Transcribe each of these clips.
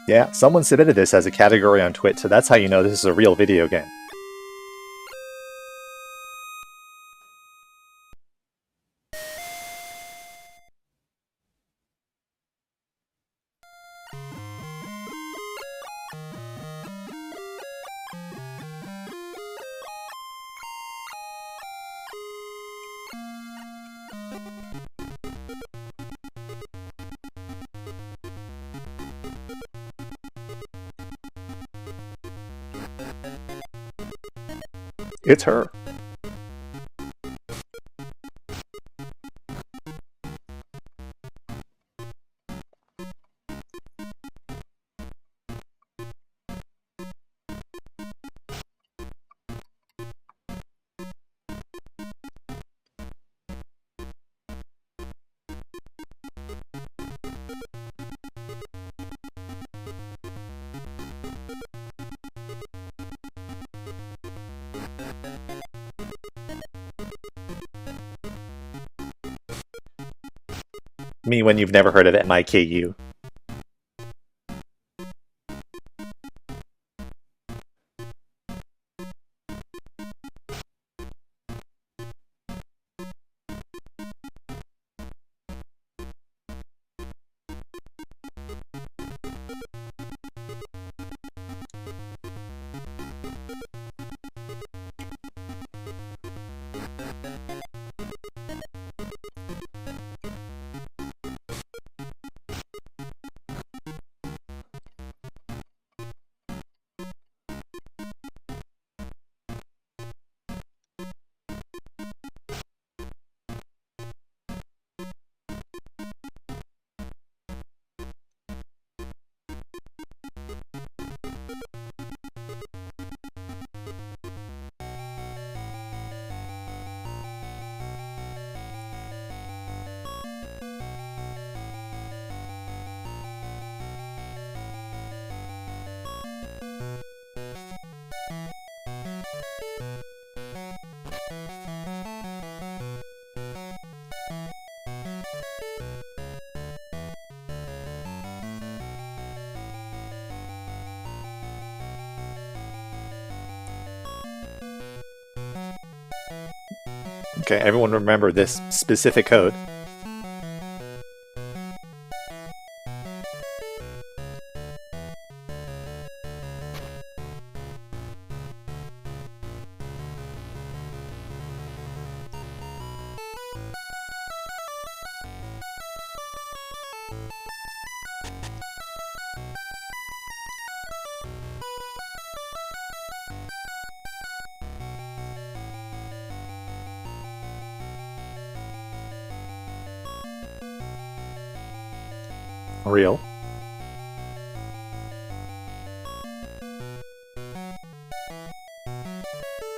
Yeah, someone submitted this as a category on Twitch, so that's how you know this is a real video game. It's her. Me when you've never heard of MIKU. Okay, everyone remember this specific code. Real.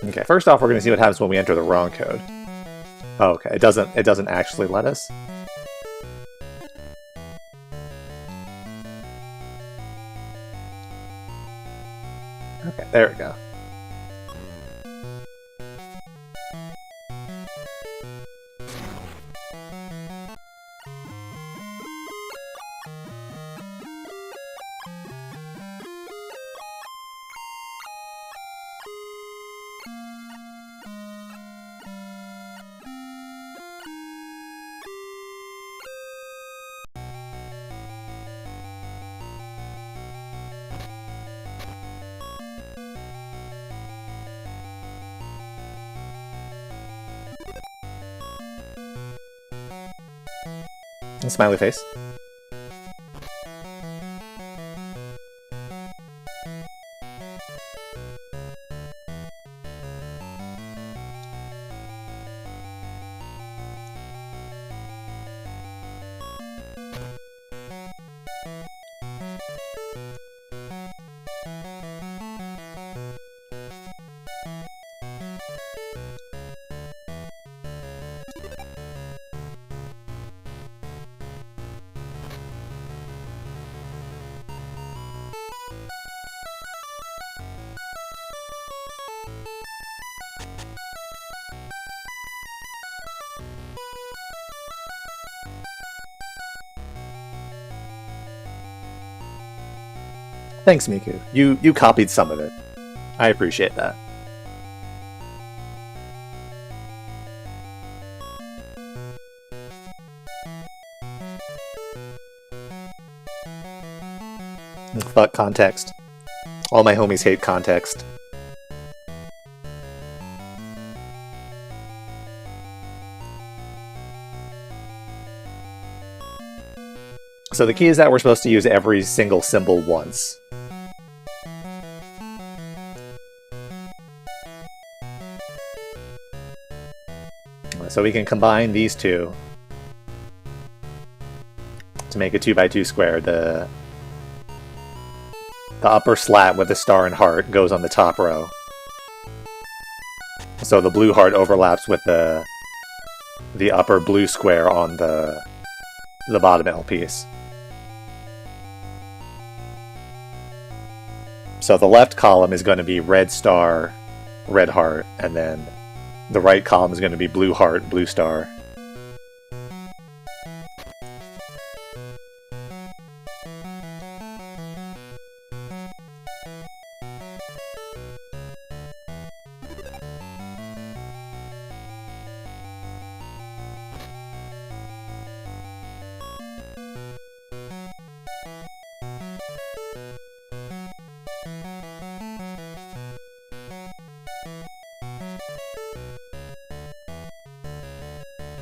Okay, first off, we're going to see what happens when we enter the wrong code. Oh, okay, it doesn't actually let us. Okay, there we go. Smiley face. Thanks, Miku. You copied some of it. I appreciate that. Fuck context. All my homies hate context. So the key is that we're supposed to use every single symbol once. So we can combine these two to make a 2x2 square. The upper slat with the star and heart goes on the top row. So the blue heart overlaps with the upper blue square on the bottom L piece. So the left column is going to be red star, red heart, and then the right column is going to be blue heart, blue star.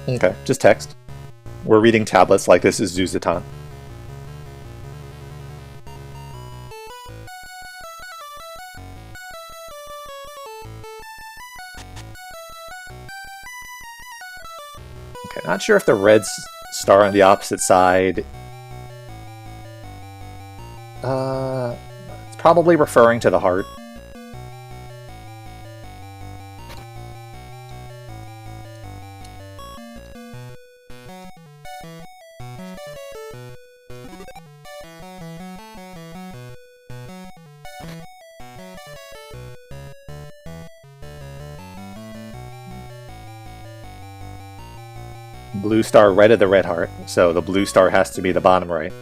Okay, just text. We're reading tablets like this is Zuzatan. Okay, not sure if the red star on the opposite side... it's probably referring to the heart. Blue star right of the red heart, so the blue star has to be the bottom right.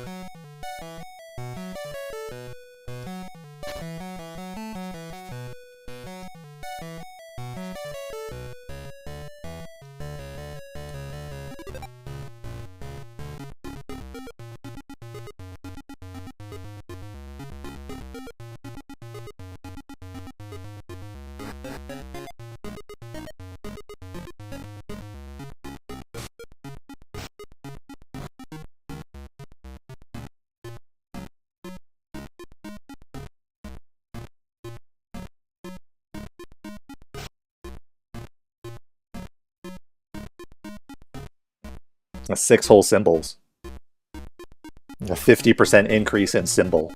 That's 6 whole symbols. A 50% increase in symbol.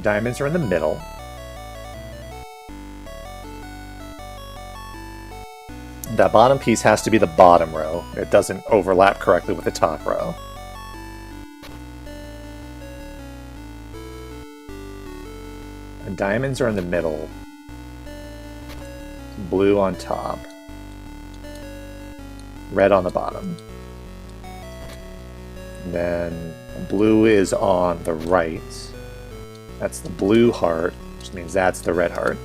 Diamonds are in the middle. That bottom piece has to be the bottom row. It doesn't overlap correctly with the top row. And diamonds are in the middle. Blue on top. Red on the bottom. And then blue is on the right. That's the blue heart, which means that's the red heart.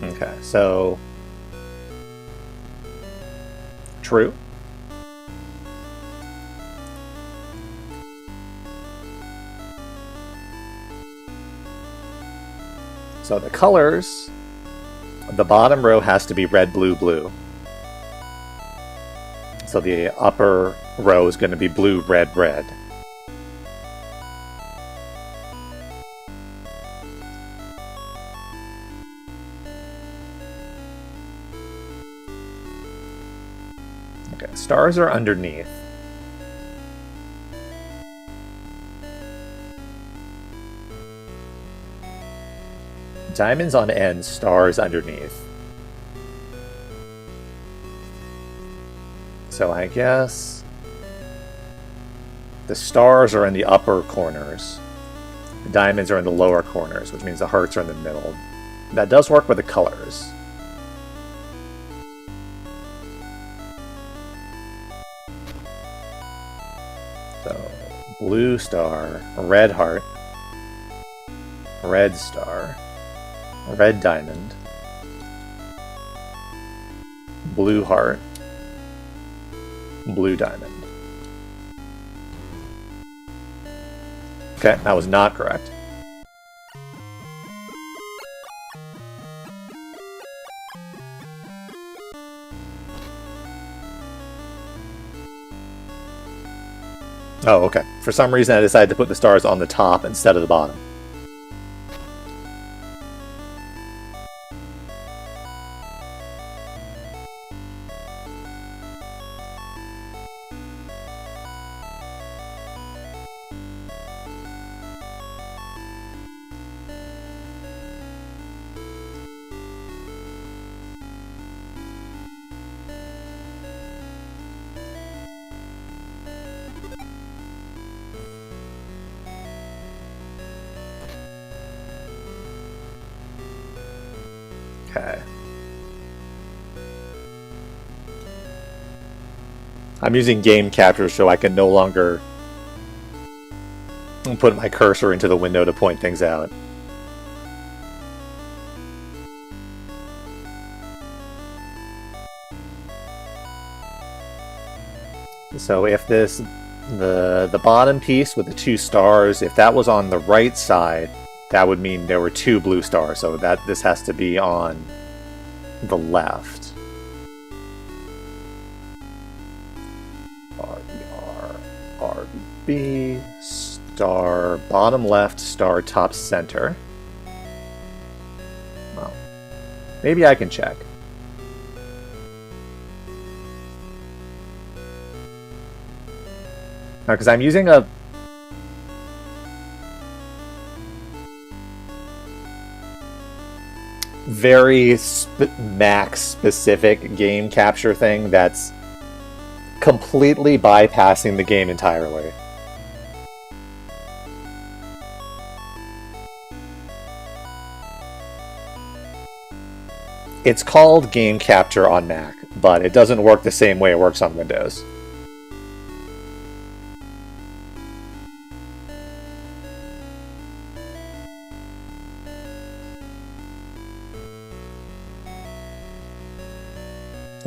Okay, so true. So the colors, the bottom row has to be red, blue, blue. So the upper row is going to be blue, red, red. Okay, stars are underneath. Diamonds on end, stars underneath. So I guess the stars are in the upper corners. The diamonds are in the lower corners, which means the hearts are in the middle. That does work with the colors. So, blue star, red heart, red star, red diamond, blue heart, blue diamond. Okay, that was not correct. Oh, okay. For some reason I decided to put the stars on the top instead of the bottom. Okay. I'm using game capture so I can no longer put my cursor into the window to point things out. So if the bottom piece with the 2 stars, if that was on the right side, that would mean there were 2 blue stars, so that this has to be on the left. RB, star, bottom left, star, top center. Well, maybe I can check. Now, because I'm using a very Mac-specific game capture thing that's completely bypassing the game entirely. It's called game capture on Mac, but it doesn't work the same way it works on Windows.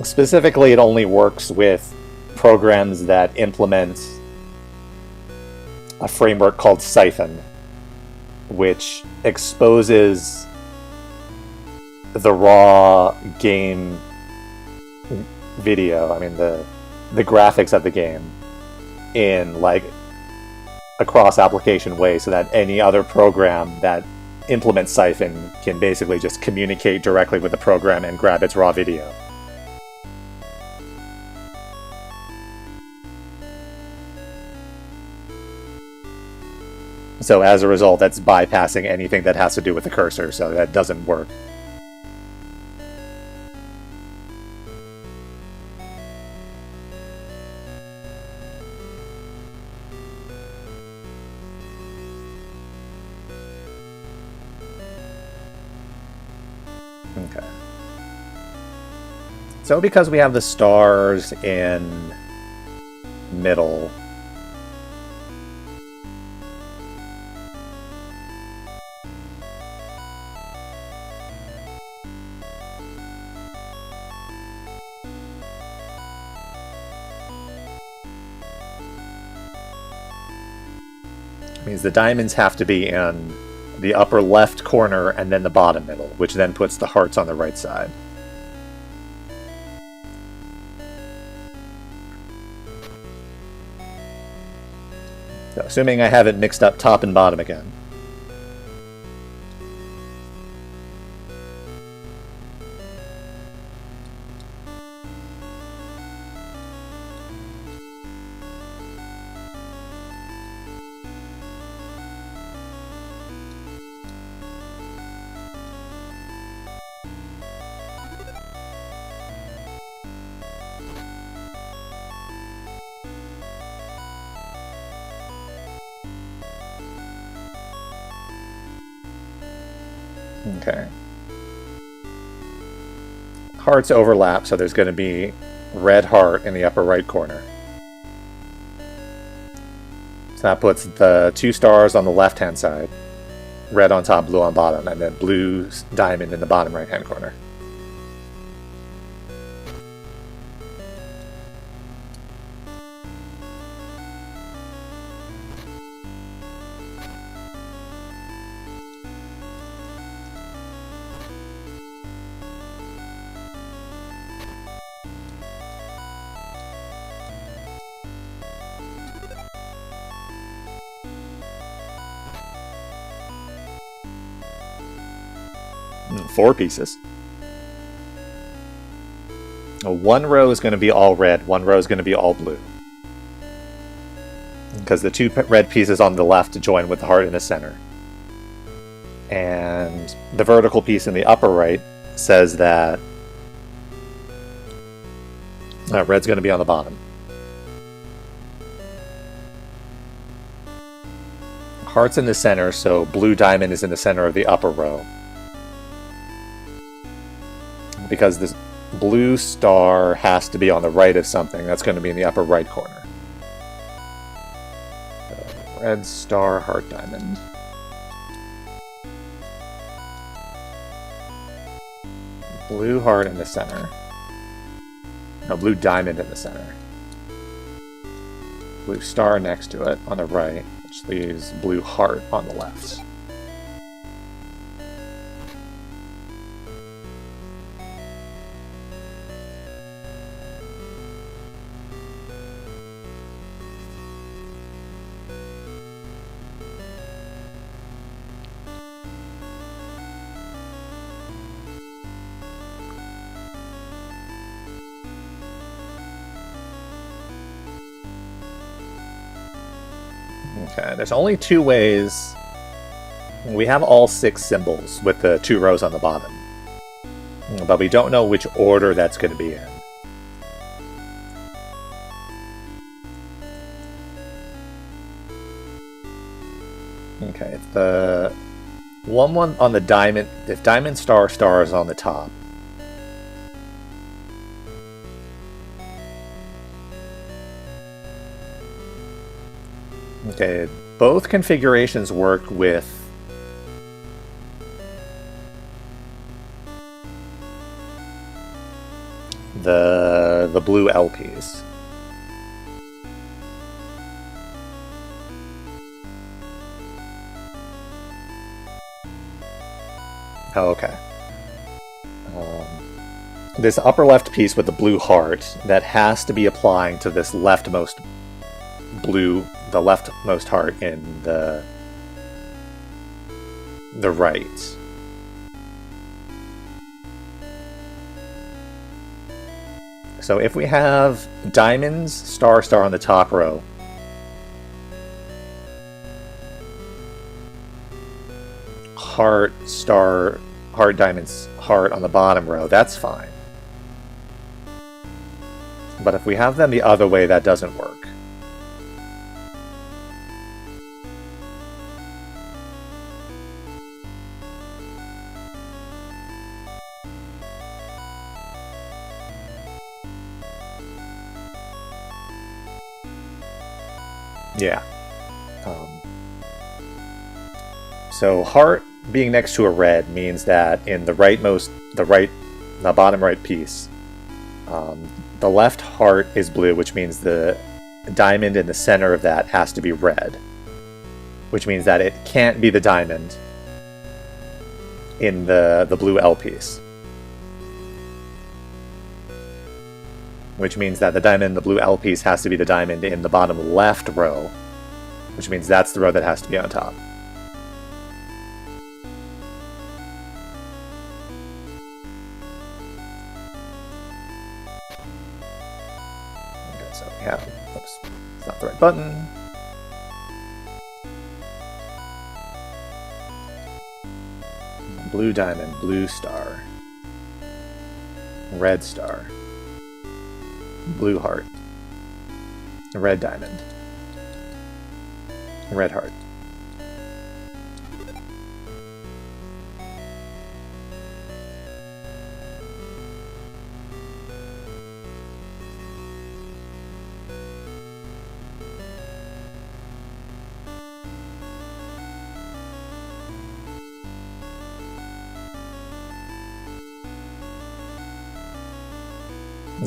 Specifically, it only works with programs that implement a framework called Siphon, which exposes the raw game video, I mean the graphics of the game, in like a cross-application way so that any other program that implements Siphon can basically just communicate directly with the program and grab its raw video. So as a result, that's bypassing anything that has to do with the cursor, so that doesn't work. Okay. So because we have the stars in middle, means the diamonds have to be in the upper left corner and then the bottom middle, which then puts the hearts on the right side. So, assuming I haven't mixed up top and bottom again. Okay. Hearts overlap, so there's going to be red heart in the upper right corner. So that puts the 2 stars on the left-hand side, red on top, blue on bottom, and then blue diamond in the bottom right-hand corner. Four pieces. 1 row is going to be all red, 1 row is going to be all blue. Because the 2 red pieces on the left join with the heart in the center. And the vertical piece in the upper right says that red's going to be on the bottom. Heart's in the center, so blue diamond is in the center of the upper row. Because this blue star has to be on the right of something, that's going to be in the upper right corner. So, red star, heart diamond. Blue heart in the center. No, blue diamond in the center. Blue star next to it on the right, which leaves blue heart on the left. Okay, there's only 2 ways. We have all 6 symbols with the 2 rows on the bottom. But we don't know which order that's going to be in. Okay, if the one on the diamond, if diamond star star is on the top, okay, both configurations work with the blue LPs. Oh, okay. This upper left piece with the blue heart, that has to be applying to this leftmost blue, the leftmost heart in the right. So if we have diamonds, star, star on the top row, heart, star, heart, diamonds, heart on the bottom row, that's fine. But if we have them the other way, that doesn't work. Yeah. So heart being next to a red means that in the bottom right piece, the left heart is blue, which means the diamond in the center of that has to be red, which means that it can't be the diamond in the blue L piece. Which means that the diamond in the blue L piece has to be the diamond in the bottom left row, which means that's the row that has to be on top. Okay, so we have, oops, it's not the right button. Blue diamond, blue star, red star, blue heart, red diamond, red heart.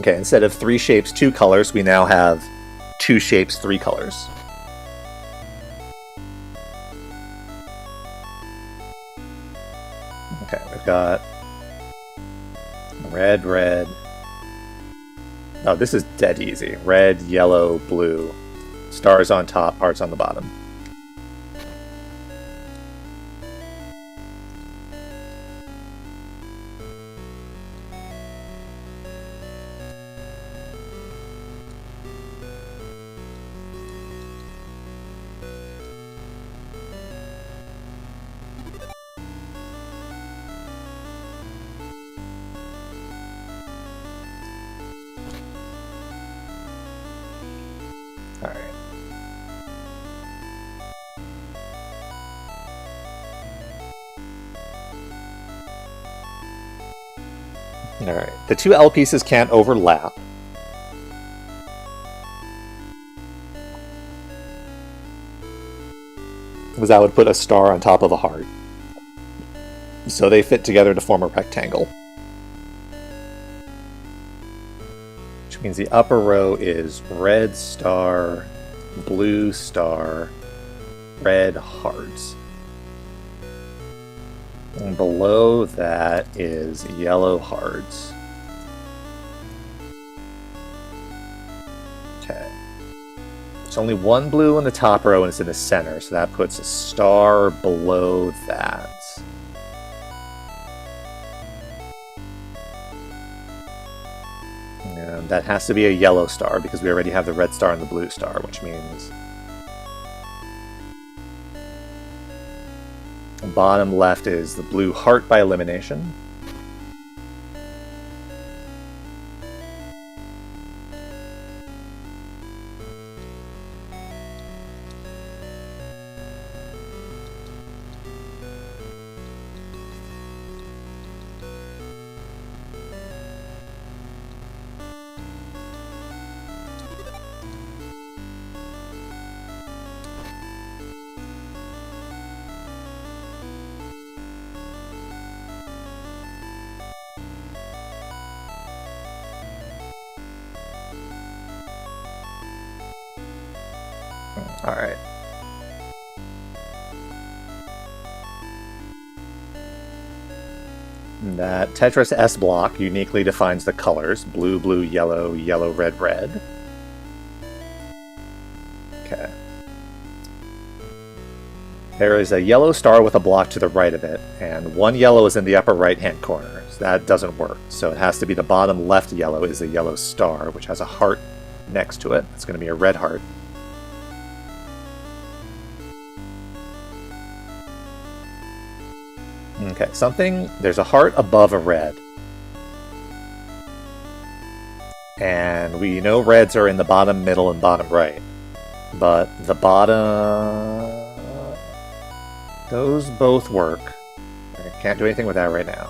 Okay, instead of 3 shapes, 2 colors, we now have 2 shapes, 3 colors. Okay, we've got red, red. Oh, this is dead easy. Red, yellow, blue. Stars on top, hearts on the bottom. Alright, the 2 L pieces can't overlap. Because that would put a star on top of a heart. So they fit together to form a rectangle. Which means the upper row is red star, blue star, red hearts. And below that is yellow hearts. Okay. There's only 1 blue in the top row and it's in the center, so that puts a star below that. And that has to be a yellow star because we already have the red star and the blue star, which means bottom left is the blue heart by elimination. Alright. That Tetris S block uniquely defines the colors. Blue, blue, yellow, yellow, red, red. Okay. There is a yellow star with a block to the right of it, and 1 yellow is in the upper right-hand corner. So that doesn't work. So it has to be the bottom left yellow is a yellow star, which has a heart next to it. It's going to be a red heart. Okay, there's a heart above a red. And we know reds are in the bottom, middle, and bottom right. But the bottom... those both work. I can't do anything with that right now.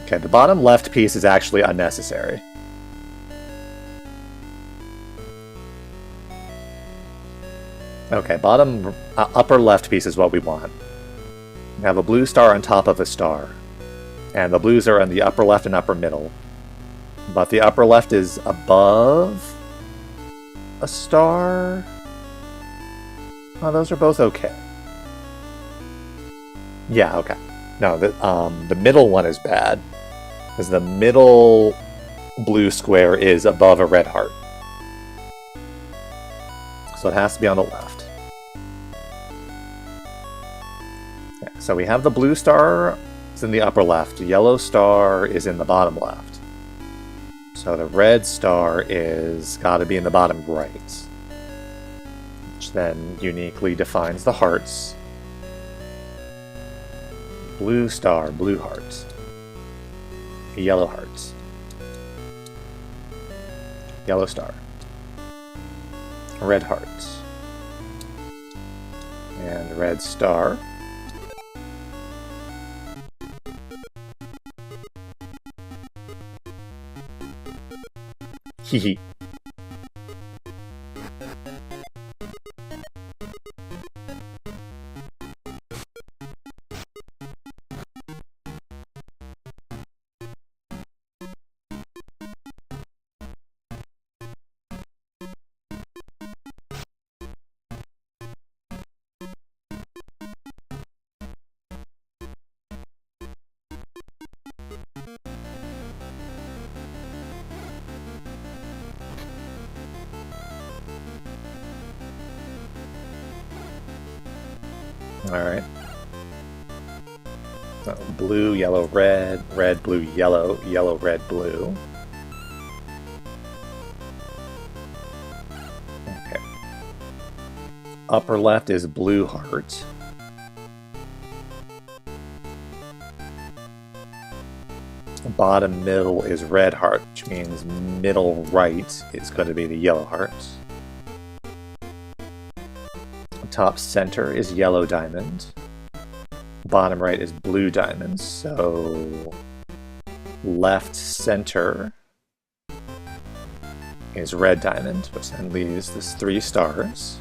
Okay, the bottom left piece is actually unnecessary. Okay, upper left piece is what we want. We have a blue star on top of a star. And the blues are in the upper left and upper middle. But the upper left is above a star? Oh, those are both okay. Yeah, okay. No, the middle one is bad. Because the middle blue square is above a red heart. So it has to be on the left. Okay, so we have the blue star is in the upper left. The yellow star is in the bottom left. So the red star is got to be in the bottom right. Which then uniquely defines the hearts. Blue star, blue hearts. Yellow hearts. Yellow star. Red hearts. And red star. Hehe. Alright. Blue, yellow, red, red, blue, yellow, yellow, red, blue. Okay. Upper left is blue heart. Bottom middle is red heart, which means middle right is going to be the yellow heart. Top center is yellow diamond. Bottom right is blue diamond, so left center is red diamond, which then leaves this 3 stars.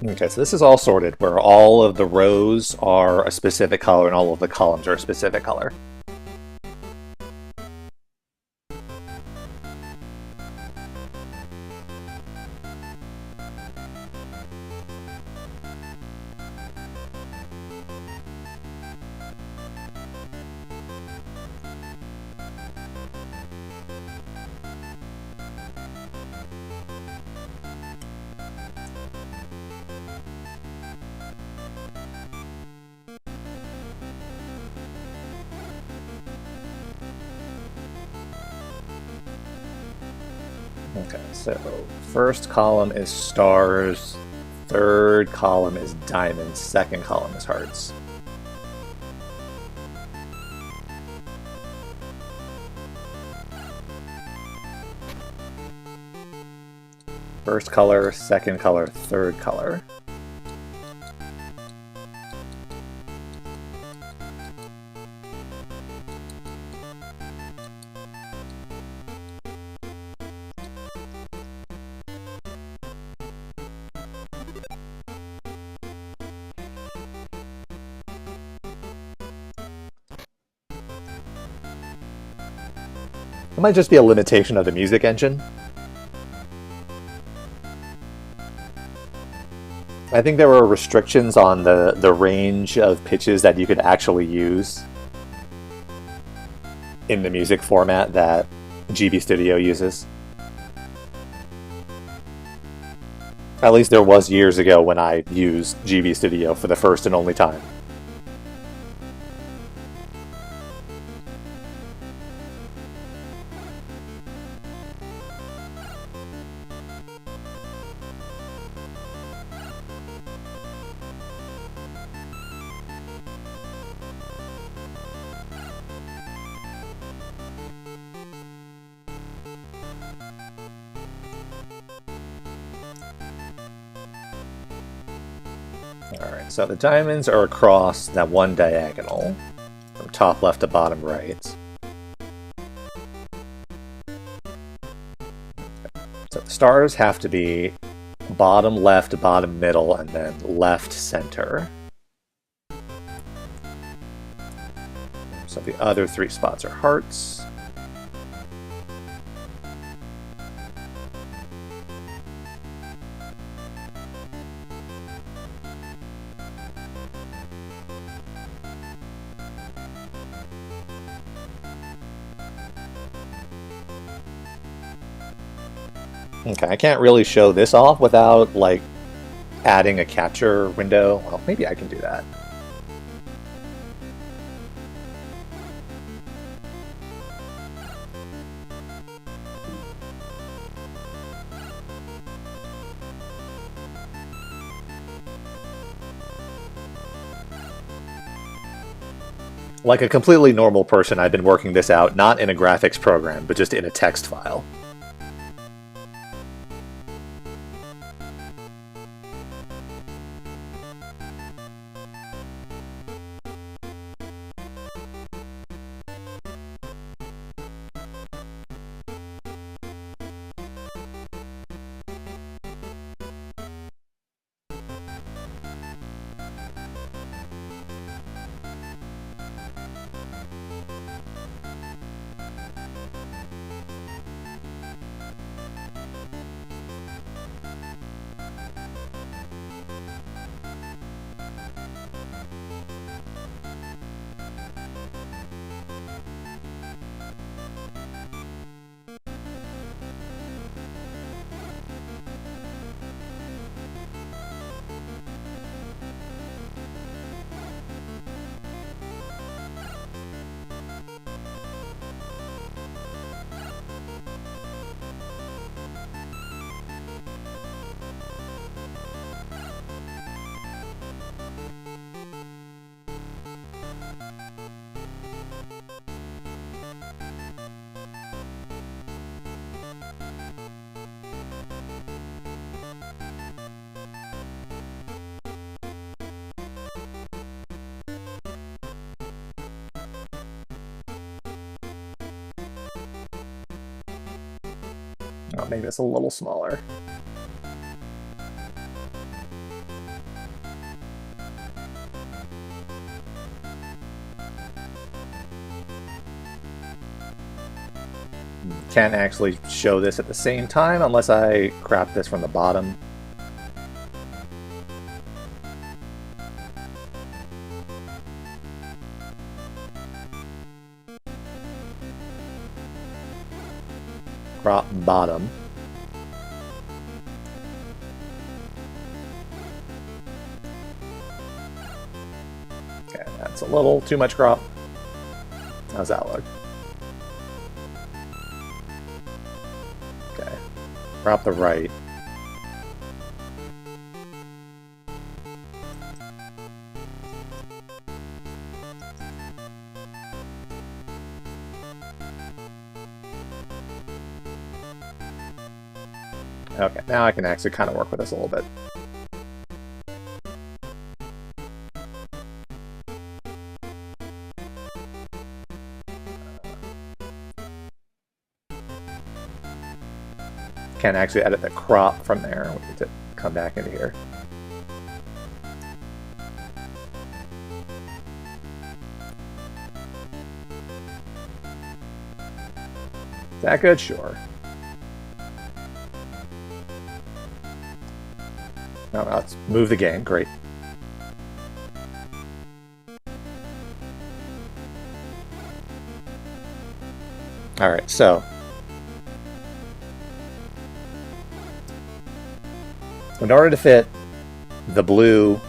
Okay, so this is all sorted, where all of the rows are a specific color and all of the columns are a specific color. Okay, so first column is stars, third column is diamonds, second column is hearts. First color, second color, third color. It might just be a limitation of the music engine. I think there were restrictions on the range of pitches that you could actually use in the music format that GB Studio uses. At least there was years ago when I used GB Studio for the first and only time. Alright, so the diamonds are across that one diagonal, from top left to bottom right. So the stars have to be bottom left, bottom middle, and then left center. So the other 3 spots are hearts. Okay, I can't really show this off without, like, adding a capture window. Well, maybe I can do that. Like a completely normal person, I've been working this out not in a graphics program, but just in a text file. I'll make this a little smaller. Can't actually show this at the same time unless I crop this from the bottom. Crop bottom. Okay, that's a little too much crop. How's that look? Okay, crop the right. Okay, now I can actually kind of work with this a little bit. Can't actually edit the crop from there. We need to come back into here. Is that good? Sure. No, let's move the game. Great. All right, so in order to fit the blue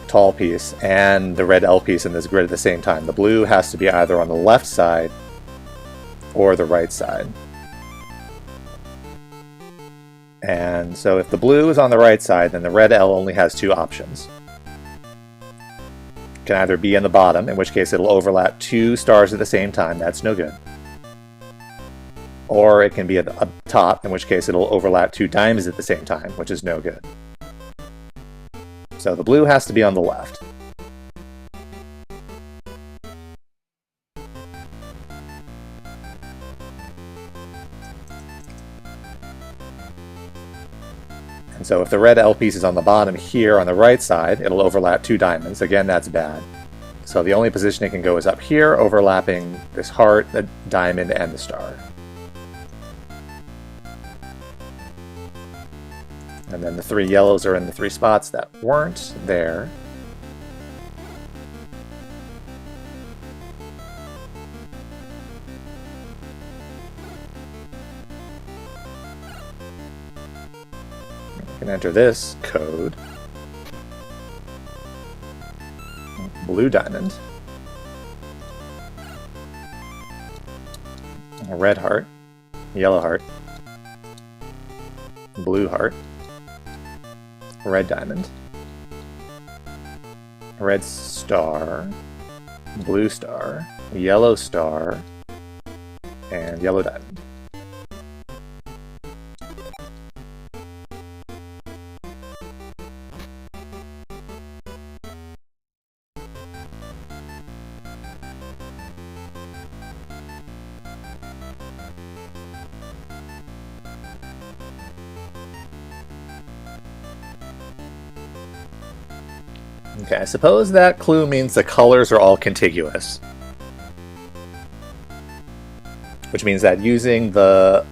tall piece and the red L piece in this grid at the same time, the blue has to be either on the left side or the right side. And so if the blue is on the right side, then the red L only has two options. It can either be in the bottom, in which case it'll overlap two stars at the same time, that's no good. Or it can be at the top, in which case it'll overlap two diamonds at the same time, which is no good. So the blue has to be on the left. And so if the red L piece is on the bottom here on the right side, it'll overlap two diamonds. Again, that's bad. So the only position it can go is up here, overlapping this heart, the diamond, and the star. And then the three yellows are in the three spots that weren't there. Can enter this code. Blue diamond. A red heart. Yellow heart. Blue heart. Red diamond. Red star. blue star, yellow star, and yellow diamond. Okay, I suppose that clue means the colors are all contiguous. Which means that using the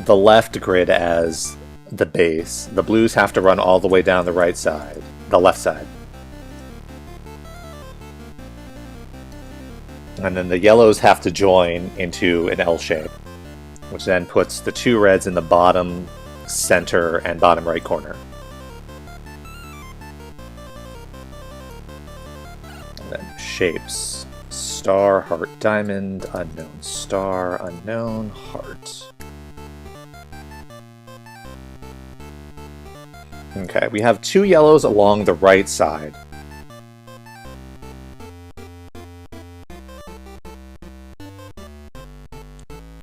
left grid as the base, the blues have to run all the way down the right side, the left side. And then the yellows have to join into an L shape, which then puts the two reds in the bottom center and bottom right corner. And then shapes. Star, heart, diamond, unknown star, unknown, heart. Okay, we have two yellows along the right side.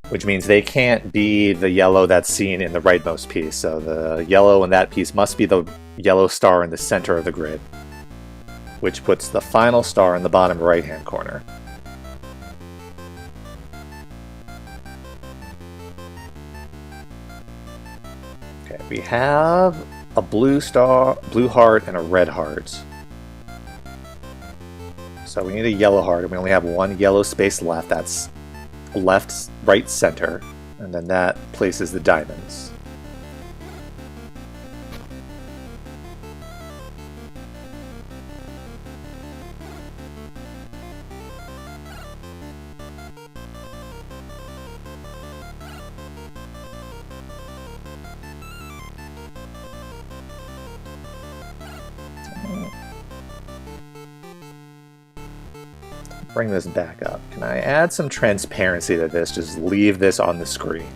Which means they can't be the yellow that's seen in the rightmost piece. So the yellow in that piece must be the yellow star in the center of the grid, which puts the final star in the bottom right-hand corner. Okay, we have a blue star, blue heart, and a red heart. So we need a yellow heart, and we only have one yellow space left. That's left, right, center, and then that places the diamonds. Bring this back up. Can I add some transparency to this? Just leave this on the screen.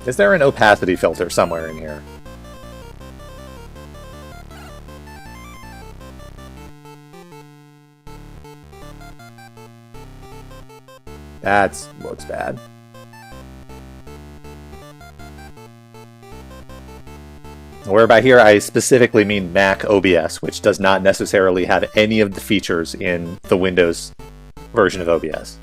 Is there an opacity filter somewhere in here? That looks bad. Whereby here I specifically mean Mac OBS, which does not necessarily have any of the features in the Windows version of OBS.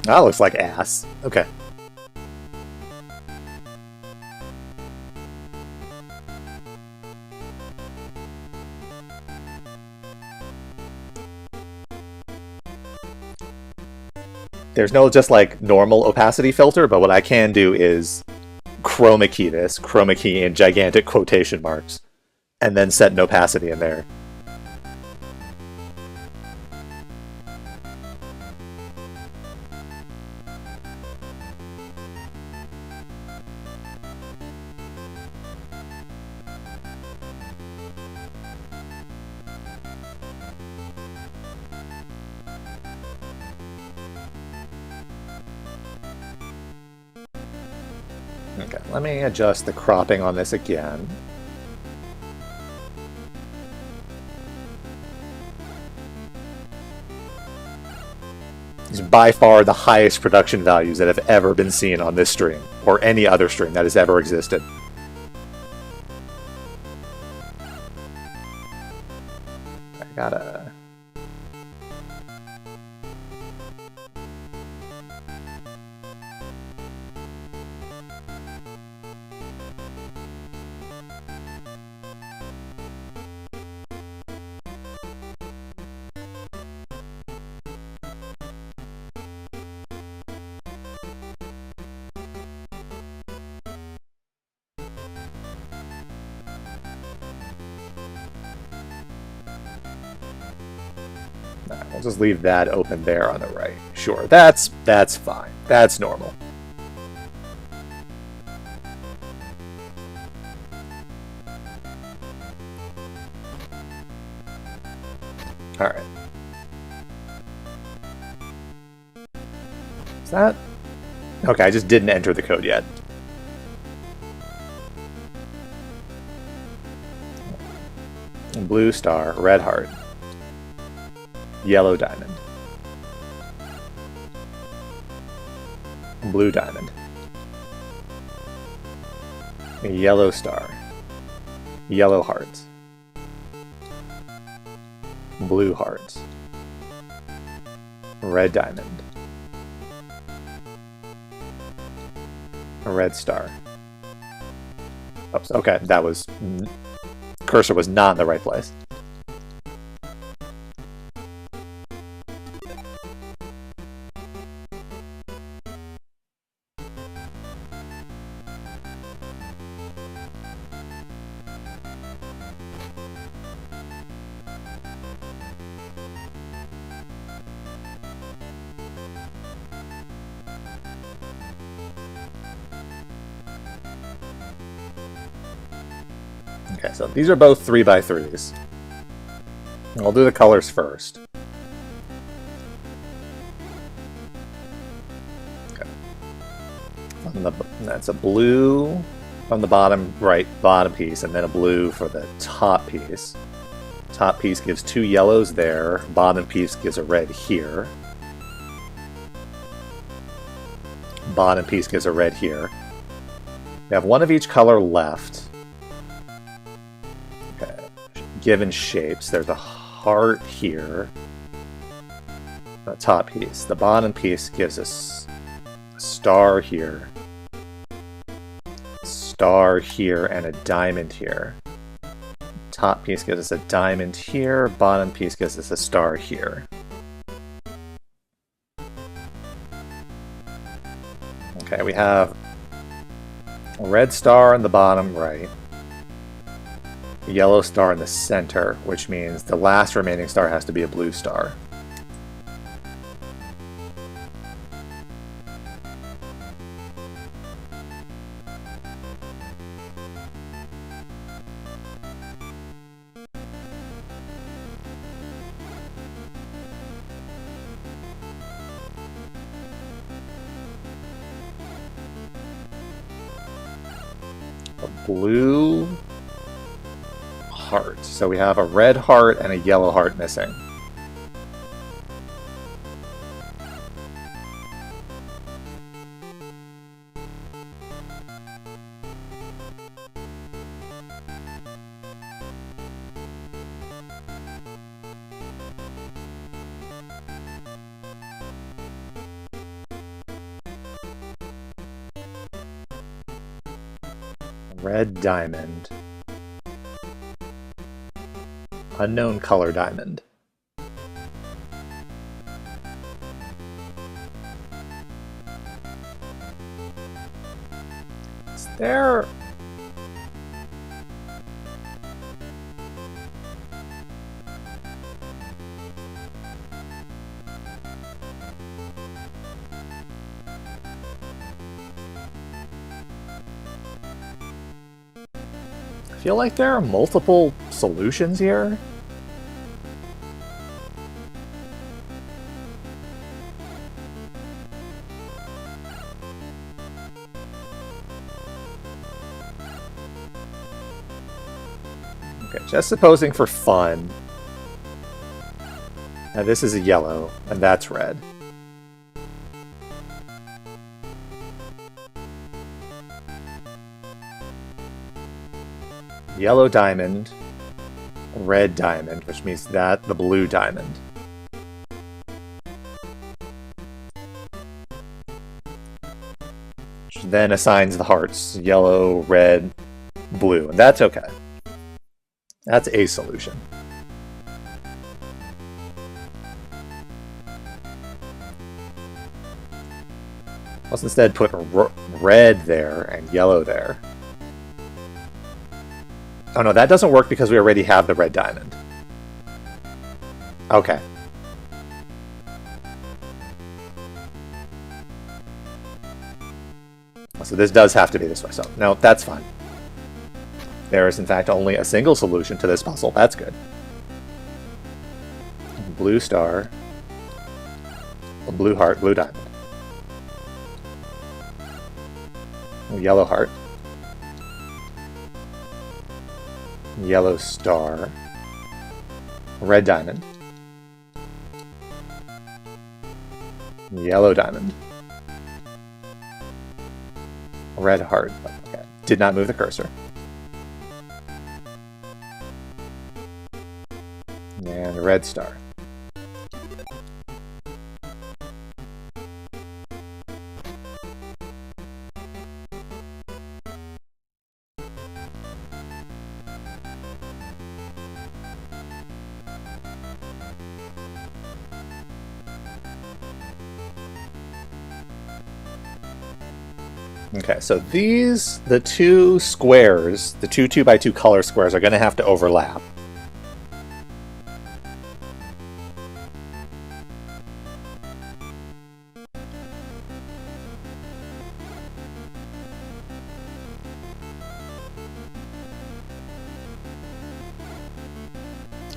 That looks like ass. Okay. There's no just like normal opacity filter, but what I can do is chroma key this, chroma key in gigantic quotation marks, and then set an opacity in there. Okay, let me adjust the cropping on this again. These are by far the highest production values that have ever been seen on this stream, or any other stream that has ever existed. I gotta... We'll just leave that open there on the right. Sure, that's fine. That's normal. Alright. Is that... Okay, I just didn't enter the code yet. Blue star, red heart. Yellow diamond. Blue diamond. A yellow star. Yellow hearts. Blue hearts. Red diamond. A red star. Oops, okay, that was... Cursor was not in the right place. Okay, so these are both 3x3s. I'll do the colors first. Okay. That's a blue on the bottom right, bottom piece, and then a blue for the top piece. Top piece gives 2 yellows there, bottom piece gives a red here. Bottom piece gives a red here. We have one of each color left. Given shapes, there's a heart here. The top piece. The bottom piece gives us a star here. A star here and a diamond here. Top piece gives us a diamond here. Bottom piece gives us a star here. Okay, we have a red star in the bottom right. Yellow star in the center, which means the last remaining star has to be a blue star. A blue heart. So we have a red heart and a yellow heart missing. Red diamond. Unknown color diamond. There... I feel like there are multiple solutions here. Okay, just supposing for fun. Now this is a yellow, and that's red. Yellow diamond, red diamond, which means that the blue diamond. Which then assigns the hearts, yellow, red, blue, and that's okay. That's a solution. Let's instead put red there and yellow there. Oh no, that doesn't work because we already have the red diamond. Okay. So this does have to be this way, so no, that's fine. There is in fact only a single solution to this puzzle, that's good. Blue star, blue heart, blue diamond. Yellow heart. Yellow star. Red diamond. Yellow diamond. Red heart. Okay. Did not move the cursor. And red star. Okay, so these, the two squares, the two 2x2 color squares are going to have to overlap.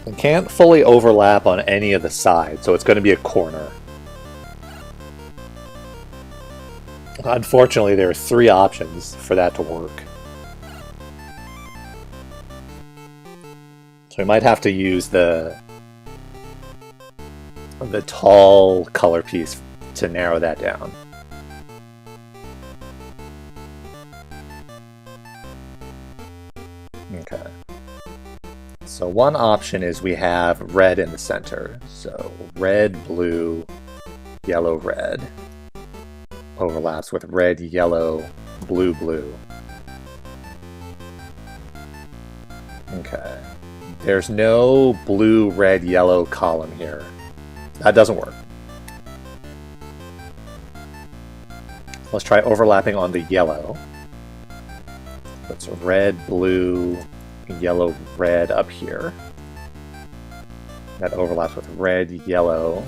It can't fully overlap on any of the sides, so it's going to be a corner. Unfortunately, there are 3 options for that to work. So we might have to use the tall color piece to narrow that down. Okay. So one option is we have red in the center. So red, blue, yellow, red. Overlaps with red, yellow, blue, blue. Okay. There's no blue, red, yellow column here. That doesn't work. Let's try overlapping on the yellow. That's red, blue, yellow, red up here. That overlaps with red, yellow,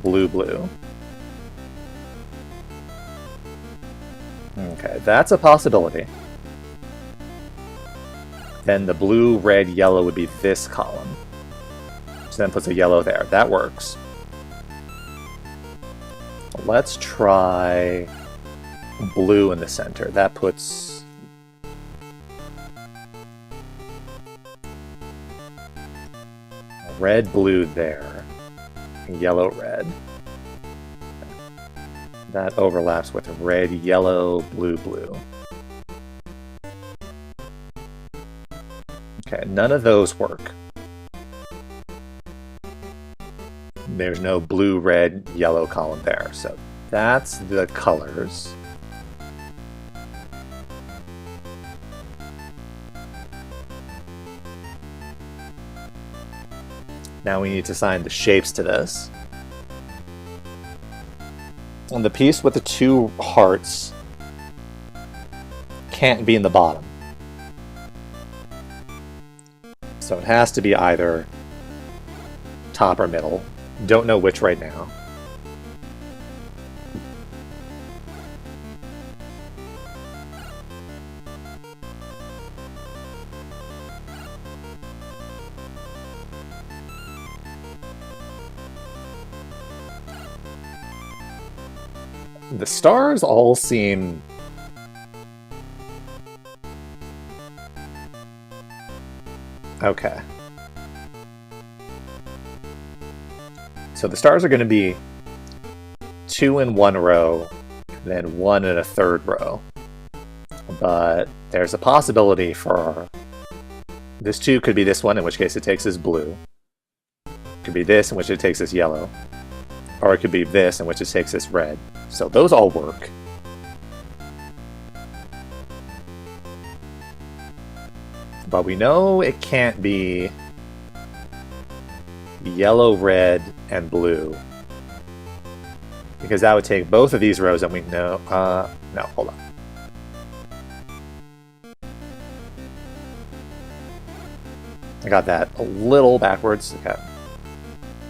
blue, blue. Okay, that's a possibility. Then the blue, red, yellow would be this column. So then puts a yellow there. That works. Let's try blue in the center. That puts red, blue there. Yellow, red. That overlaps with red, yellow, blue, blue. Okay, none of those work. There's no blue, red, yellow column there, so that's the colors. Now we need to assign the shapes to this. On the piece with the 2 hearts, can't be in the bottom. So it has to be either top or middle. Don't know which right now. The stars all seem... Okay. So the stars are going to be 2 in one row, and then 1 in a third row. But there's a possibility for... This 2 could be this one, in which case it takes as blue. It could be this, in which it takes as yellow. Or it could be this, in which it takes as red. So those all work. But we know it can't be yellow, red, and blue. Because that would take both of these rows, and we know... no, hold on. I got that a little backwards. Okay.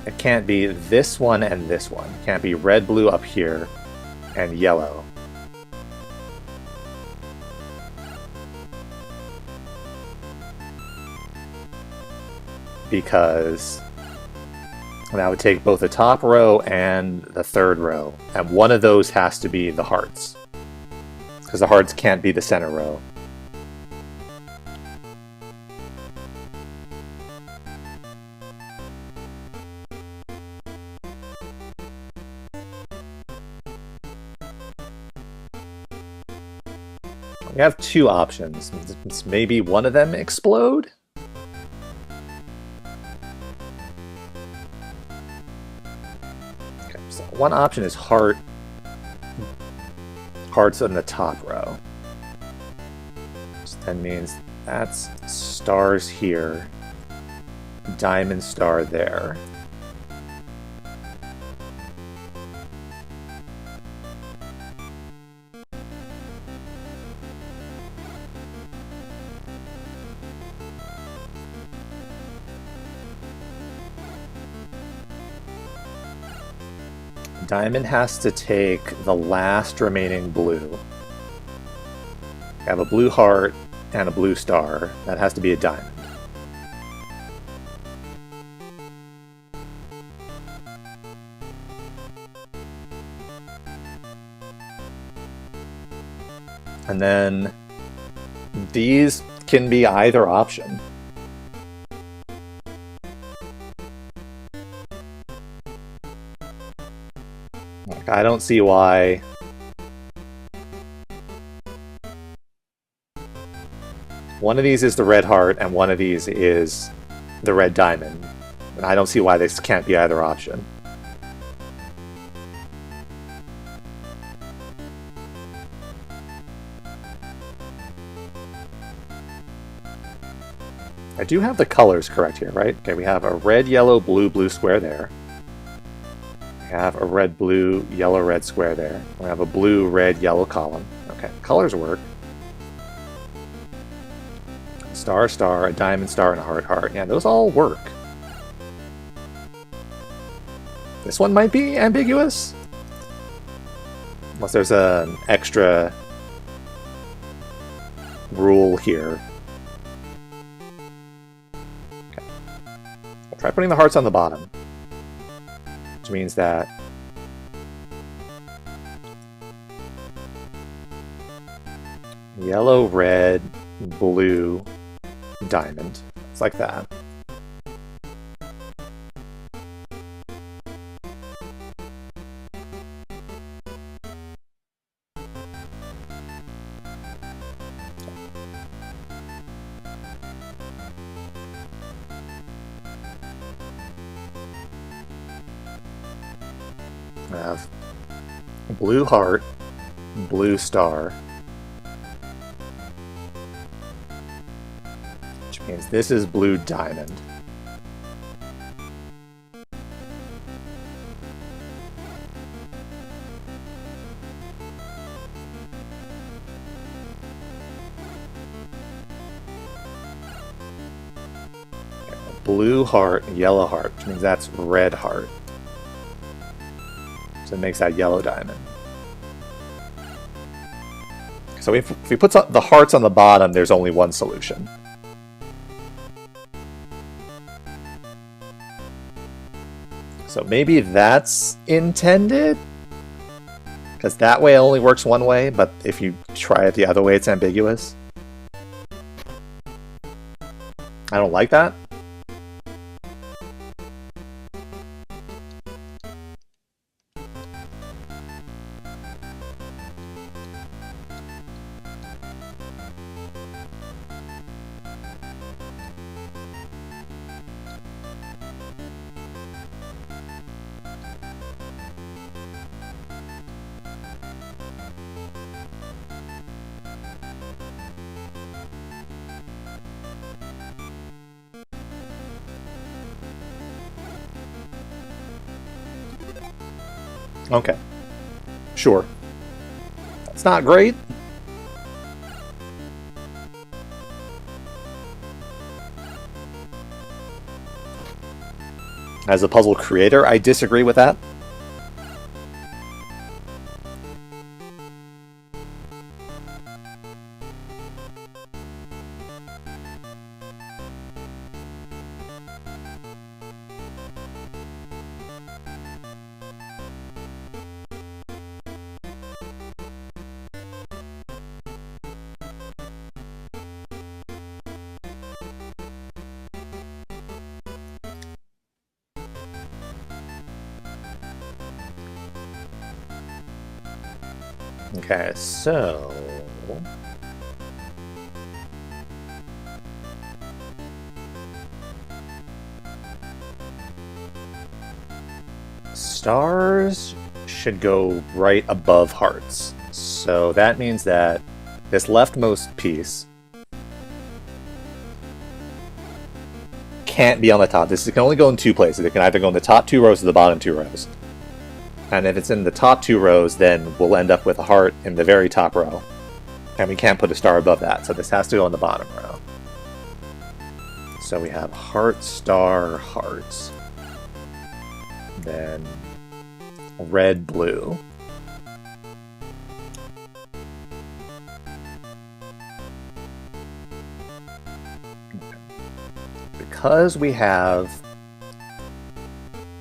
It can't be this one and this one. It can't be red, blue up here, and yellow. Because that would take both the top row and the third row, and one of those has to be the hearts. Because the hearts can't be the center row. We have 2 options. Maybe one of them explode? Okay, so one option is hearts in the top row. So that means that's stars here, diamond star there. Diamond has to take the last remaining blue. I have a blue heart and a blue star. That has to be a diamond. And then these can be either option. I don't see why one of these is the red heart and one of these is the red diamond. And I don't see why this can't be either option. I do have the colors correct here, right? Okay, we have a red, yellow, blue, blue square there. We have a red, blue, yellow, red square there. We have a blue, red, yellow column. Okay, colors work. Star, star, a diamond star, and a heart, heart. Yeah, those all work. This one might be ambiguous. Unless there's an extra rule here. Okay. I'll try putting the hearts on the bottom. Which means that yellow, red, blue, diamond. It's like that. I have blue heart, blue star, which means this is blue diamond. blue heart and yellow heart, which means that's red heart. So it makes that yellow diamond. So if we put the hearts on the bottom, there's only one solution. So maybe that's intended? Because that way it only works one way, but if you try it the other way, it's ambiguous. I don't like that. Okay. Sure. That's not great. As a puzzle creator, I disagree with that. Okay, so... stars should go right above hearts. So that means that this leftmost piece can't be on the top. This can only go in two places. It can either go in the top 2 rows or the bottom 2 rows. And if it's in the top 2 rows, then we'll end up with a heart in the very top row. And we can't put a star above that, so this has to go in the bottom row. So we have heart, star, hearts. Then red, blue. Because we have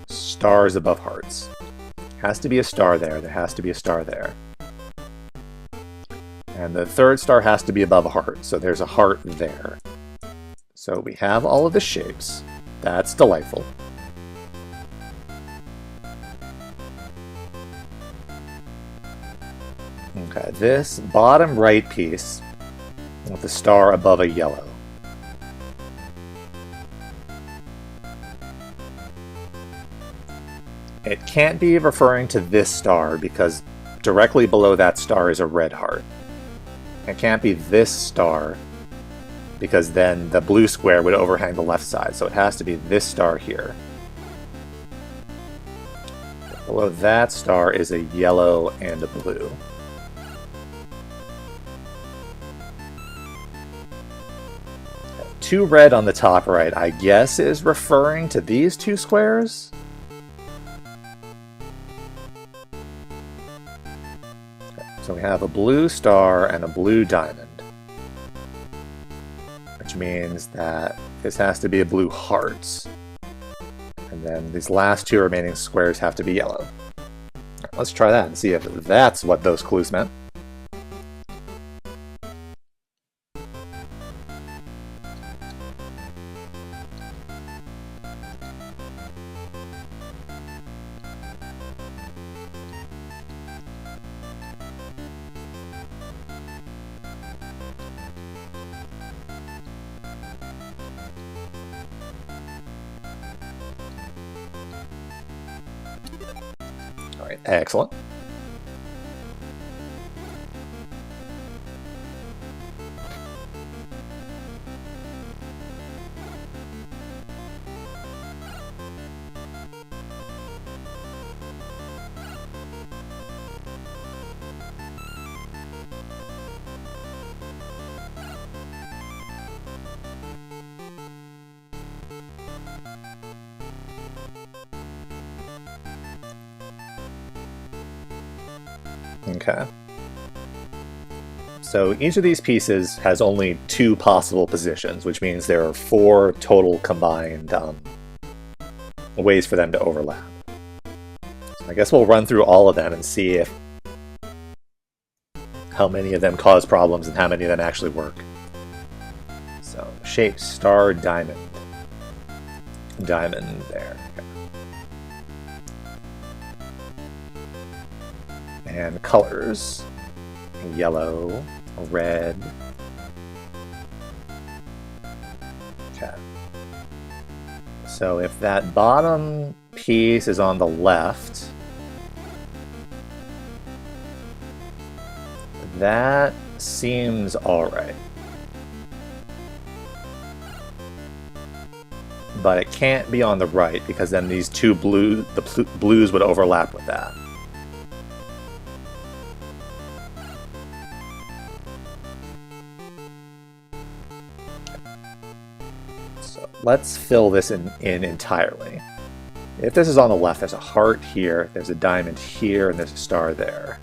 stars above hearts. Has to be a star there, there has to be a star there. And the third star has to be above a heart, so there's a heart there. So we have all of the shapes. That's delightful. Okay, this bottom right piece with the star above a yellow. It can't be referring to this star because directly below that star is a red heart. It can't be this star because then the blue square would overhang the left side, so it has to be this star here. Below that star is a yellow and a blue. Two red on the top right, I guess, is referring to these two squares? So we have a blue star and a blue diamond, which means that this has to be a blue heart. And then these last two remaining squares have to be yellow. Right, let's try that and see if that's what those clues meant. Excellent. Okay. So each of these pieces has only 2 possible positions, which means there are 4 total combined ways for them to overlap. So I guess we'll run through all of them and see how many of them cause problems and how many of them actually work. So shape, star, diamond. Diamond there. Okay. And colors. Yellow, red. Okay. So if that bottom piece is on the left, that seems alright. But it can't be on the right because then these two the blues would overlap with that. Let's fill this in entirely. If this is on the left, there's a heart here, there's a diamond here, and there's a star there.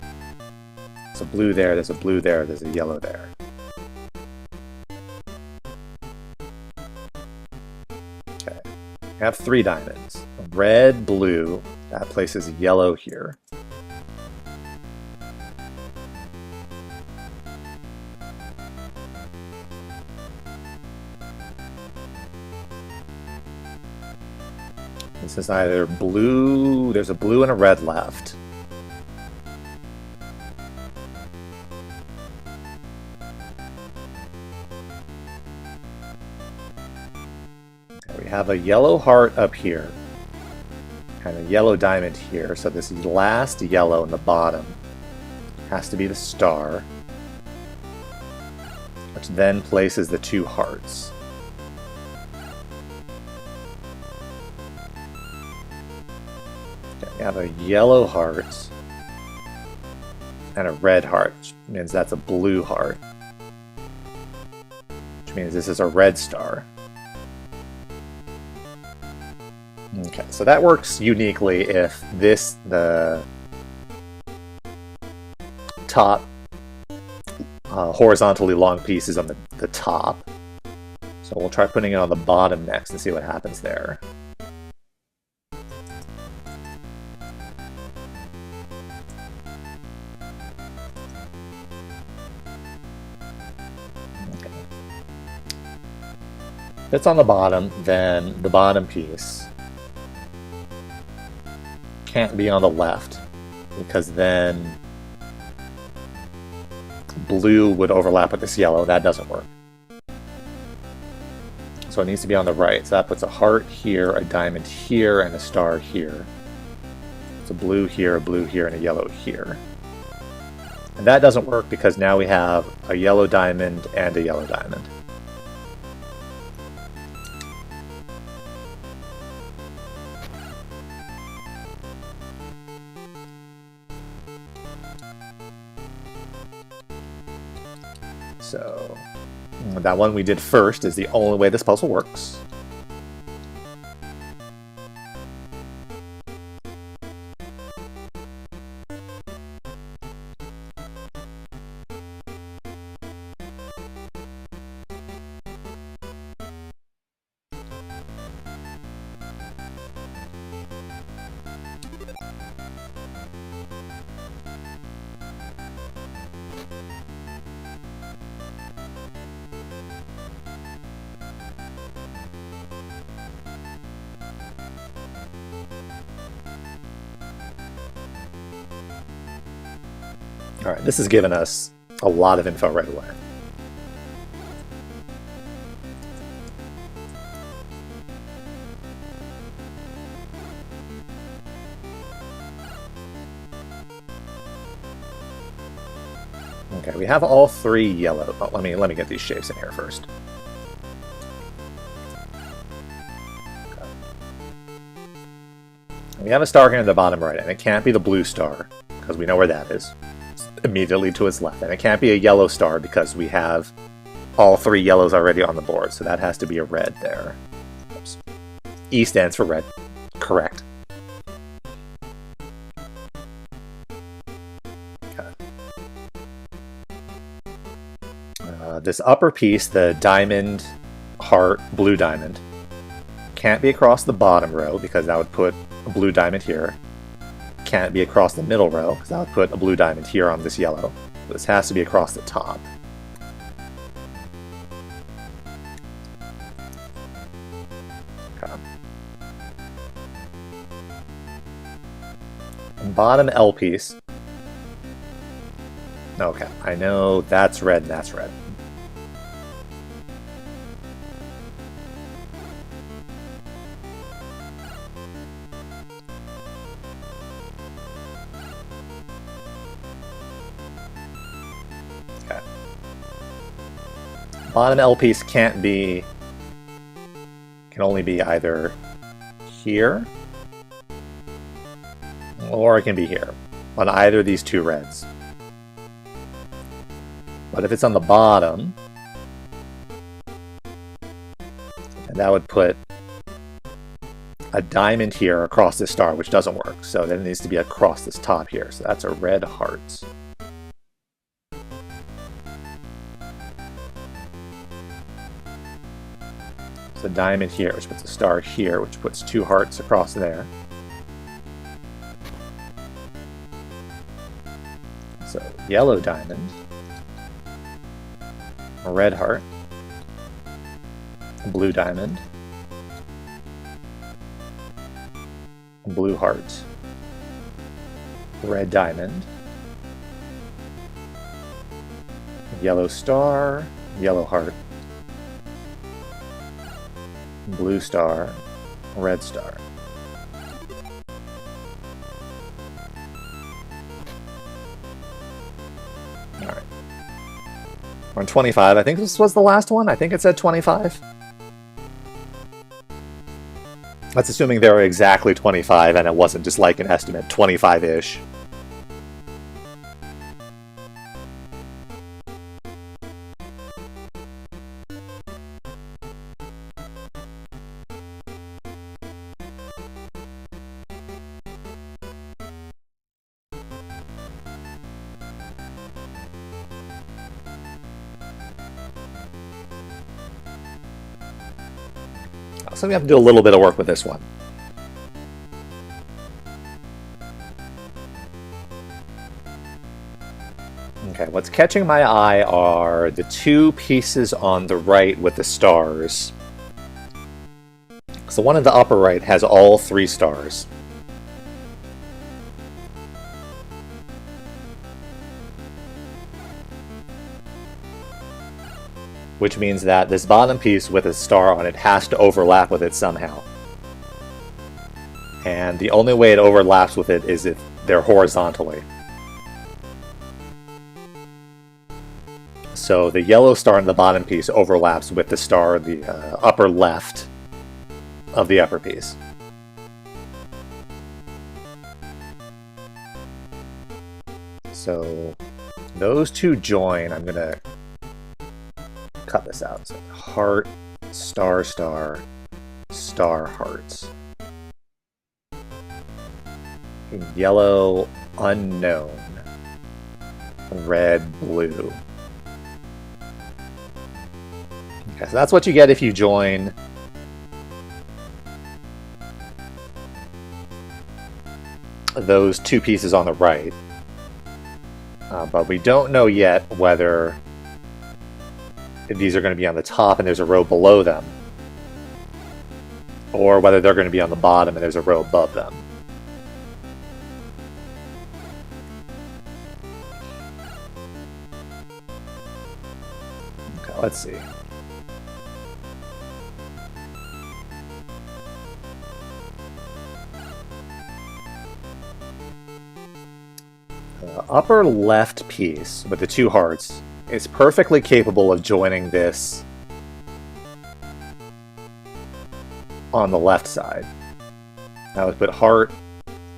There's a blue there, there's a blue there, there's a yellow there. Okay, we have 3 diamonds. Red, blue, that places yellow here. This is either blue, there's a blue and a red left. Okay, we have a yellow heart up here, and a yellow diamond here, so this last yellow in the bottom has to be the star, which then places the 2 hearts. We have a yellow heart and a red heart, which means that's a blue heart, which means this is a red star. Okay, so that works uniquely if the top horizontally long piece is on the top. So we'll try putting it on the bottom next and see what happens there. If it's on the bottom, then the bottom piece can't be on the left, because then blue would overlap with this yellow. That doesn't work. So it needs to be on the right. So that puts a heart here, a diamond here, and a star here. It's a blue here, and a yellow here. And that doesn't work because now we have a yellow diamond and a yellow diamond. So that one we did first is the only way this puzzle works. Alright, this has given us a lot of info right away. Okay, we have all 3 yellow. Oh, let me get these shapes in here first. Okay. We have a star here in the bottom right, and it can't be the blue star, because we know where that is. Immediately to its left, and it can't be a yellow star because we have all 3 yellows already on the board, so that has to be a red there. Oops. E stands for red. Correct. Okay. This upper piece, the diamond, heart, blue diamond, can't be across the bottom row because that would put a blue diamond here. Can't be across the middle row because that would put a blue diamond here on this yellow. This has to be across the top. Okay. Bottom L piece. Okay, I know that's red and that's red. Okay. Bottom L piece can't be... can only be either here or it can be here on either of these two reds. But if it's on the bottom, that would put a diamond here across this star, which doesn't work. So then it needs to be across this top here. So that's a red heart. It's a diamond here, which puts a star here, which puts two hearts across there. So yellow diamond. A red heart, a blue diamond, a blue heart, red diamond, yellow star, yellow heart, blue star, red star. All right. On 25, I think this was the last one. I think it said 25. That's assuming there were exactly 25 and it wasn't just like an estimate, 25-ish. So we have to do a little bit of work with this one. Okay, what's catching my eye are the two pieces on the right with the stars. So one in the upper right has all three stars. Which means that this bottom piece with a star on it has to overlap with it somehow. And the only way it overlaps with it is if they're horizontally. So the yellow star in the bottom piece overlaps with the star in the upper left of the upper piece. So those two join. I'm gonna cut this out. So heart, star, star, star, hearts. Yellow, unknown. Red, blue. Okay, so that's what you get if you join those two pieces on the right. But we don't know yet whether these are going to be on the top and there's a row below them, or whether they're going to be on the bottom and there's a row above them. Okay, let's see. The upper left piece with the two hearts is perfectly capable of joining this on the left side. Now let's put heart,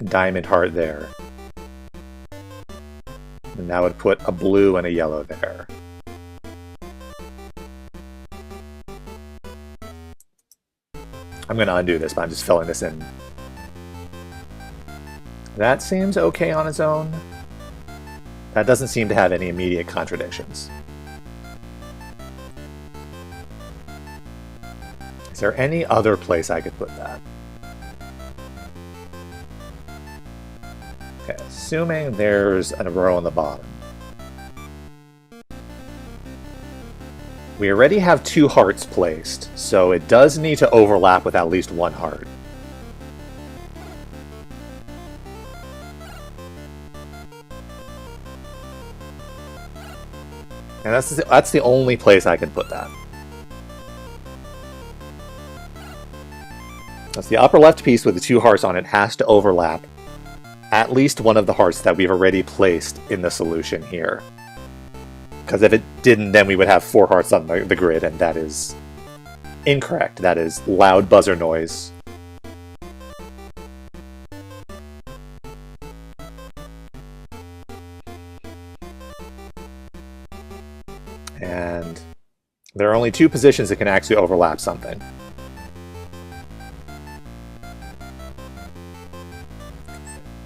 diamond heart there. And that would put a blue and a yellow there. I'm going to undo this, but I'm just filling this in. That seems okay on its own. That doesn't seem to have any immediate contradictions. Is there any other place I could put that? Okay, assuming there's a row on the bottom. We already have 2 hearts placed, so it does need to overlap with at least 1 heart. And that's the only place I can put that. That's the upper left piece with the 2 hearts on it has to overlap at least one of the hearts that we've already placed in the solution here. Because if it didn't, then we would have 4 hearts on the grid, and that is incorrect. That is loud buzzer noise. And there are only 2 positions that can actually overlap something.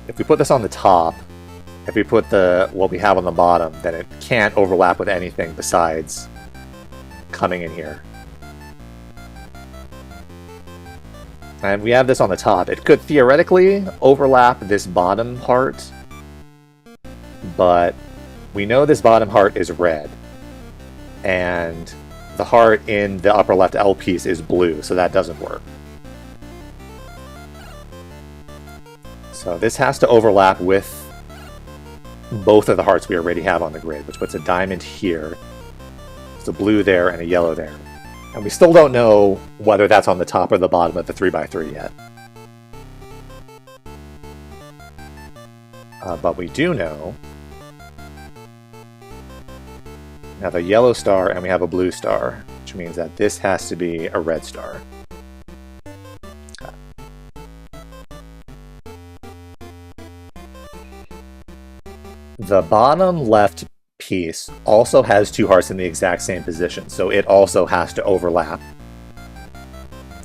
If we put this on the top, if we put what we have on the bottom, then it can't overlap with anything besides coming in here. And we have this on the top. It could theoretically overlap this bottom heart, but we know this bottom heart is red. And the heart in the upper left L piece is blue, so that doesn't work. So this has to overlap with both of the hearts we already have on the grid, which puts a diamond here. It's a blue there and a yellow there. And we still don't know whether that's on the top or the bottom of the 3x3 yet. But we do know we have a yellow star and we have a blue star, which means that this has to be a red star. The bottom left piece also has 2 hearts in the exact same position, so it also has to overlap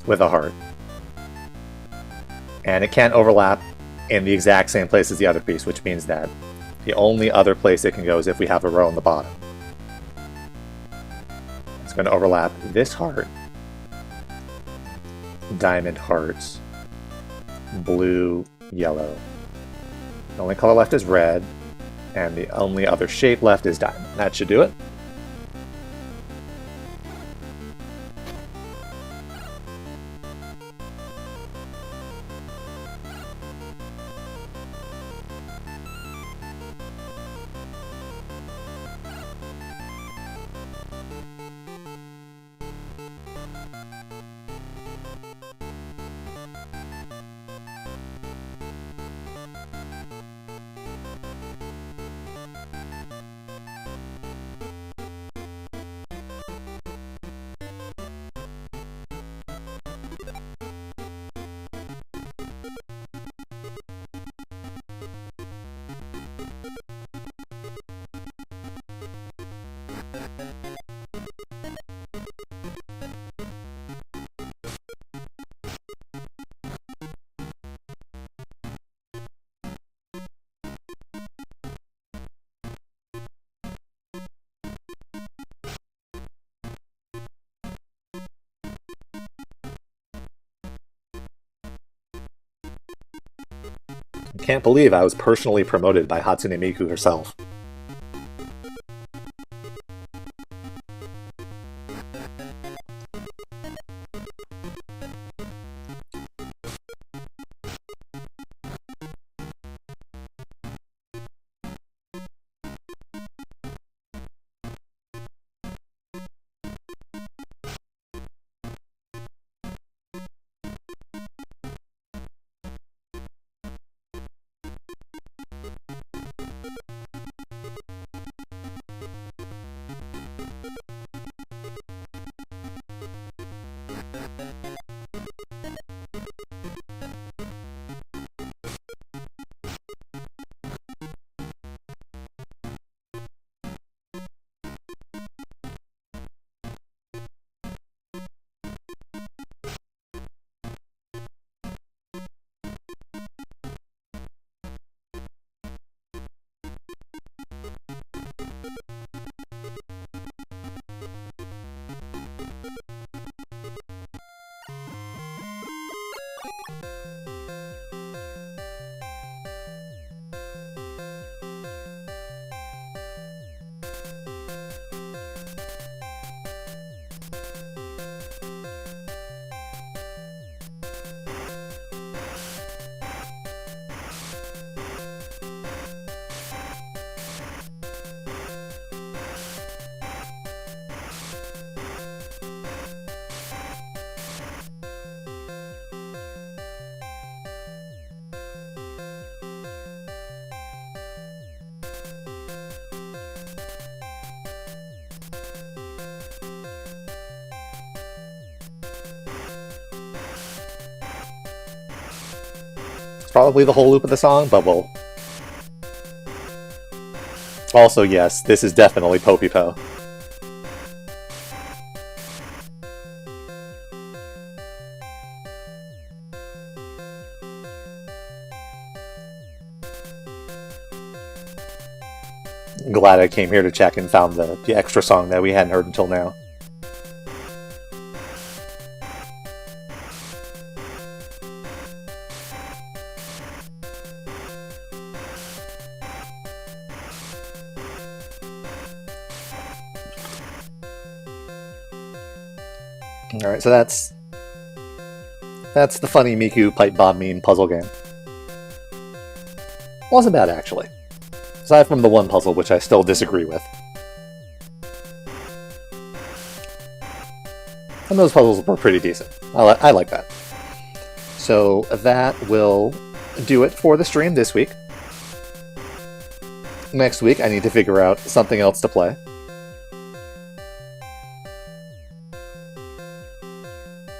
with a heart. And it can't overlap in the exact same place as the other piece, which means that the only other place it can go is if we have a row on the bottom. It's going to overlap this heart, diamond hearts, blue, yellow. The only color left is red. And the only other shape left is diamond. That should do it. I can't believe I was personally promoted by Hatsune Miku herself. It's probably the whole loop of the song, but we'll... Also, yes, this is definitely Popey Po. Glad I came here to check and found the extra song that we hadn't heard until now. Alright, so that's the funny Miku pipe bomb meme puzzle game. Wasn't bad, actually. Aside from the one puzzle, which I still disagree with. And those puzzles were pretty decent. I like that. So that will do it for the stream this week. Next week, I need to figure out something else to play.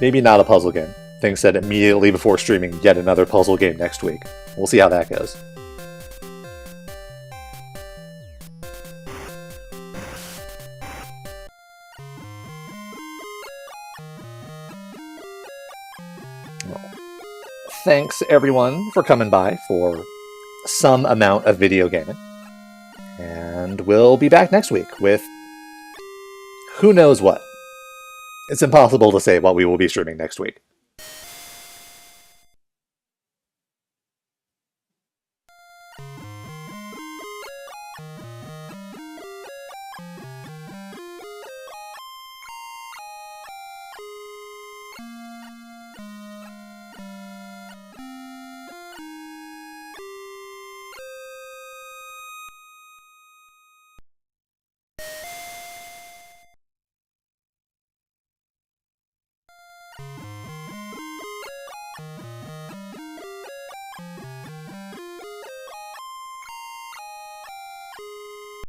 Maybe not a puzzle game. Things said immediately before streaming yet another puzzle game next week. We'll see how that goes. Thanks everyone for coming by for some amount of video gaming. And we'll be back next week with who knows what. It's impossible to say what we will be streaming next week.